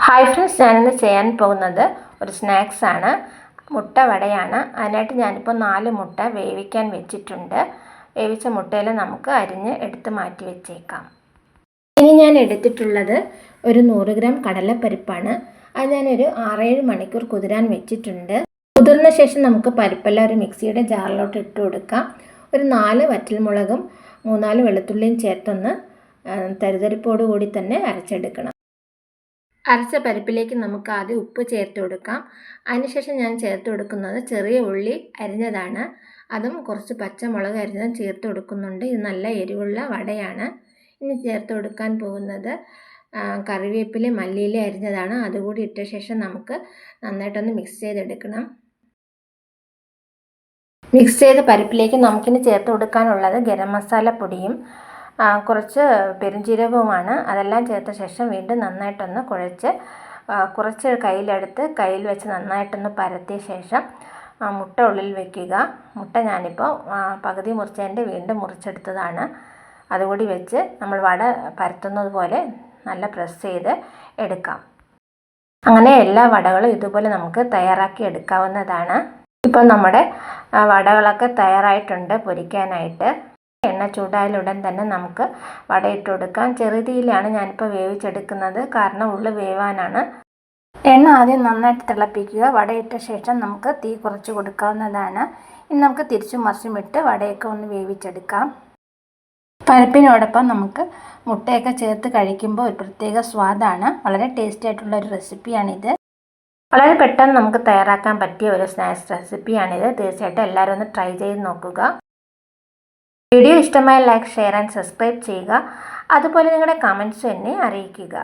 Hi friends, ഞാനിന്ന് ചെയ്യാൻ പോകുന്നത് ഒരു സ്നാക്സാണ്. മുട്ട വടയാണ്. അതിനായിട്ട് ഞാനിപ്പോൾ 4 മുട്ട വേവിക്കാൻ വെച്ചിട്ടുണ്ട്. വേവിച്ച മുട്ടയിൽ നമുക്ക് അരിഞ്ഞ് എടുത്ത് മാറ്റി വെച്ചേക്കാം. ഇനി ഞാൻ എടുത്തിട്ടുള്ളത് ഒരു 100 ഗ്രാം കടലപ്പരിപ്പാണ്. അത് ഞാനൊരു 6-7 മണിക്കൂർ കുതിരാൻ വെച്ചിട്ടുണ്ട്. കുതിർന്ന ശേഷം നമുക്ക് പരിപ്പെല്ലാം ഒരു മിക്സിയുടെ ജാറിലോട്ട് ഇട്ട് കൊടുക്കാം. ഒരു 4 വറ്റൽമുളകും 3-4 വെളുത്തുള്ളിയും ചേർത്തൊന്ന് തരിതരിപ്പോടു കൂടി തന്നെ അരച്ചെടുക്കണം. അരച്ച പരിപ്പിലേക്ക് നമുക്ക് ആദ്യം ഉപ്പ് ചേർത്ത് കൊടുക്കാം. അതിനുശേഷം ഞാൻ ചേർത്ത് കൊടുക്കുന്നത് ചെറിയ ഉള്ളി അരിഞ്ഞതാണ്. അതും കുറച്ച് പച്ചമുളക് അരിഞ്ഞതും ചേർത്ത് കൊടുക്കുന്നുണ്ട്. ഇത് നല്ല എരിവുള്ള വടയാണ്. ഇനി ചേർത്ത് കൊടുക്കാൻ പോകുന്നത് കറിവേപ്പില മല്ലിയില അരിഞ്ഞതാണ്. അതുകൂടി ഇട്ട ശേഷം നമുക്ക് നന്നായിട്ടൊന്ന് മിക്സ് ചെയ്തെടുക്കണം. മിക്സ് ചെയ്ത പരിപ്പിലേക്ക് നമുക്കിനി ചേർത്ത് കൊടുക്കാനുള്ളത് ഗരം മസാല പൊടിയും കുറച്ച് പെരുംജീരകവുമാണ്. അതെല്ലാം ചേർത്ത ശേഷം വീണ്ടും നന്നായിട്ടൊന്ന് കുഴച്ച് കുറച്ച് കയ്യിലെടുത്ത് കയ്യിൽ വെച്ച് നന്നായിട്ടൊന്ന് പരത്തിയ ശേഷം മുട്ട ഉള്ളിൽ വയ്ക്കുക. മുട്ട ഞാനിപ്പോൾ പകുതി മുറിച്ചതിൻ്റെ വീണ്ടും മുറിച്ചെടുത്തതാണ്. അതുകൂടി വെച്ച് നമ്മൾ വട പരത്തുന്നത് പോലെ നല്ല പ്രസ് ചെയ്ത് എടുക്കാം. അങ്ങനെ എല്ലാ വടകളും ഇതുപോലെ നമുക്ക് തയ്യാറാക്കി എടുക്കാവുന്നതാണ്. ഇപ്പോൾ നമ്മുടെ വടകളൊക്കെ തയ്യാറായിട്ടുണ്ട് പൊരിക്കാനായിട്ട്. എണ്ണ ചൂടായാലുടൻ തന്നെ നമുക്ക് വടയിട്ട് കൊടുക്കാം. ചെറുതീയിലാണ് ഞാനിപ്പോൾ വേവിച്ചെടുക്കുന്നത്, കാരണം ഉള്ളു വേവാനാണ്. എണ്ണ ആദ്യം നന്നായിട്ട് തിളപ്പിക്കുക. വടയിട്ട ശേഷം നമുക്ക് തീ കുറച്ച് കൊടുക്കാവുന്നതാണ്. ഇനി നമുക്ക് തിരിച്ചും മറിച്ചും ഇട്ട് വടയൊക്കെ ഒന്ന് വേവിച്ചെടുക്കാം. പരിപ്പിനോടൊപ്പം നമുക്ക് മുട്ടയൊക്കെ ചേർത്ത് കഴിക്കുമ്പോൾ ഒരു പ്രത്യേക സ്വാദാണ്. വളരെ ടേസ്റ്റി ആയിട്ടുള്ള ഒരു റെസിപ്പിയാണിത്. വളരെ പെട്ടെന്ന് നമുക്ക് തയ്യാറാക്കാൻ പറ്റിയ ഒരു സ്നാക്സ് റെസിപ്പിയാണിത്. തീർച്ചയായിട്ടും എല്ലാവരും ഒന്ന് ട്രൈ ചെയ്ത് നോക്കുക. വീഡിയോ ഇഷ്ടമായ ലൈക്ക്, ഷെയർ ആൻഡ് സബ്സ്ക്രൈബ് ചെയ്യുക. അതുപോലെ നിങ്ങളുടെ കമൻറ്റ്സ് എന്നെ അറിയിക്കുക.